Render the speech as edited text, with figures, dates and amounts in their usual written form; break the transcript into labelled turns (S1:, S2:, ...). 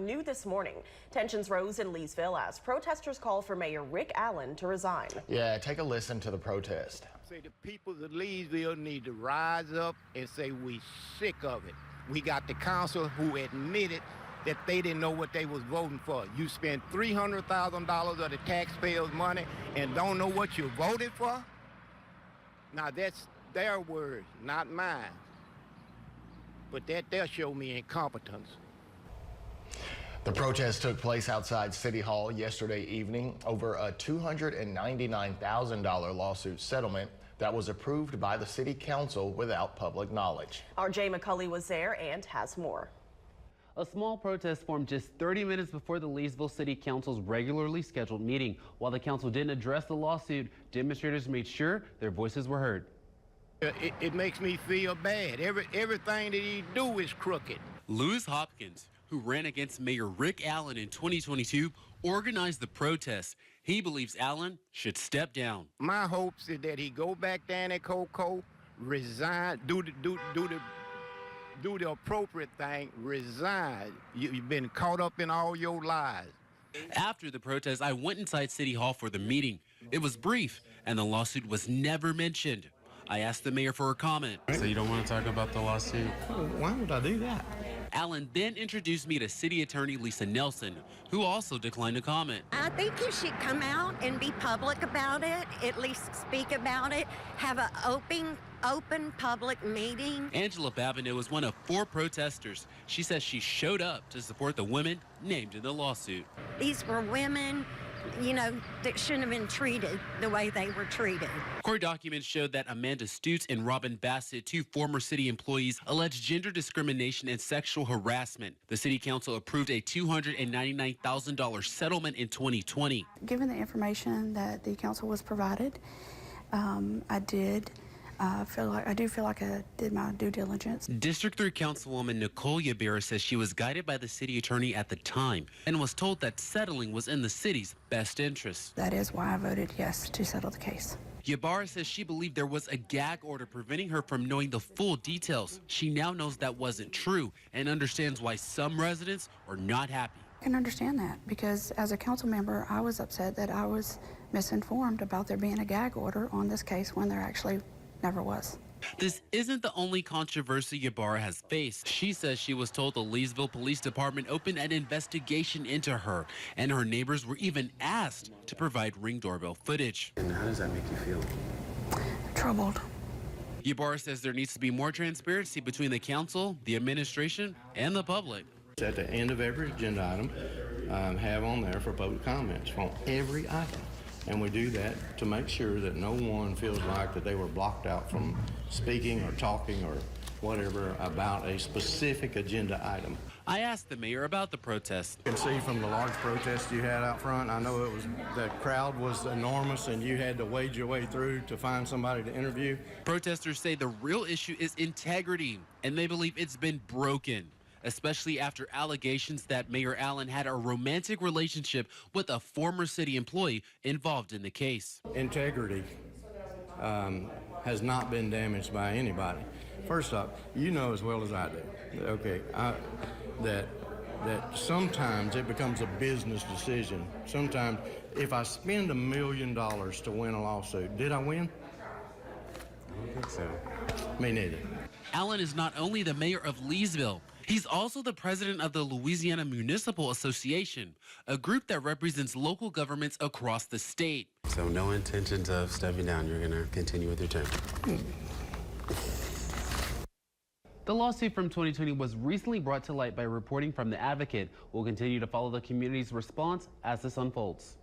S1: new this morning. Tensions rose in Leesville as protesters call for Mayor Rick Allen to resign.
S2: Yeah, take a listen to the protest.
S3: Say the people of Leesville need to rise up and say we sick of it. We got the council who admitted that they didn't know what they was voting for. You spent $300,000 of the taxpayers' money and don't know what you voted for? Now that's their words, not mine. But they'll show me incompetence.
S2: The protest took place outside City Hall yesterday evening over a $299,000 lawsuit settlement that was approved by the City Council without public knowledge.
S1: R.J. McCulley was there and has more.
S4: A small protest formed just 30 minutes before the Leesville City Council's regularly scheduled meeting. While the council didn't address the lawsuit, demonstrators made sure their voices were heard.
S3: It makes me feel bad. Everything that he do is crooked.
S5: Lewis Hopkins, who ran against Mayor Rick Allen in 2022, organized the protest. He believes Allen should step down.
S3: My hopes is that he go back down at Coco, resign, do the appropriate thing, resign. You've been caught up in all your lies.
S5: After the protest, I went inside City Hall for the meeting. It was brief, and the lawsuit was never mentioned. I asked the mayor for a comment.
S6: So you don't want to talk about the lawsuit?
S3: Why would I do that?
S5: Allen then introduced me to City Attorney Lisa Nelson, who also declined to comment.
S7: I think you should come out and be public about it, at least speak about it, have an open public meeting.
S5: Angela Babineau was one of 4 protesters. She says she showed up to support the women named in the lawsuit.
S7: These were women, you know, that shouldn't have been treated the way they were treated.
S5: Court documents showed that Amanda Stutz and Robin Bassett, 2 former city employees, alleged gender discrimination and sexual harassment. The city council approved a $299,000 settlement in 2020.
S8: Given the information that the council was provided, I do feel like I did my due diligence.
S5: District 3 Councilwoman Nicole Ybarra says she was guided by the city attorney at the time and was told that settling was in the city's best interest.
S8: That is why I voted yes to settle the case.
S5: Ybarra says she believed there was a gag order preventing her from knowing the full details. She now knows that wasn't true and understands why some residents are not happy.
S8: I can understand that because as a council member, I was upset that I was misinformed about there being a gag order on this case when there actually never was.
S5: This isn't the only controversy Ybarra has faced. She says she was told the Leesville Police Department opened an investigation into her, and her neighbors were even asked to provide Ring doorbell footage.
S6: And how does that make you feel?
S8: Troubled.
S5: Ybarra says there needs to be more transparency between the council, the administration, and the public.
S9: At the end of every agenda item, have on there for public comments on every item. And we do that to make sure that no one feels like that they were blocked out from speaking or talking or whatever about a specific agenda item.
S5: I asked the mayor about the protest.
S9: You can see from the large protest you had out front, I know the crowd was enormous and you had to wade your way through to find somebody to interview.
S5: Protesters say the real issue is integrity, and they believe it's been broken, especially after allegations that Mayor Allen had a romantic relationship with a former city employee involved in the case.
S9: Integrity has not been damaged by anybody. First off, you know as well as I do, okay, that sometimes it becomes a business decision. Sometimes if I spend $1 million to win a lawsuit, did I win?
S6: I don't think so.
S9: Me neither.
S5: Allen is not only the mayor of Leesville, he's also the president of the Louisiana Municipal Association, a group that represents local governments across the state.
S6: So no intentions of stepping down. You're going to continue with your term.
S4: The lawsuit from 2020 was recently brought to light by reporting from The Advocate. We'll continue to follow the community's response as this unfolds.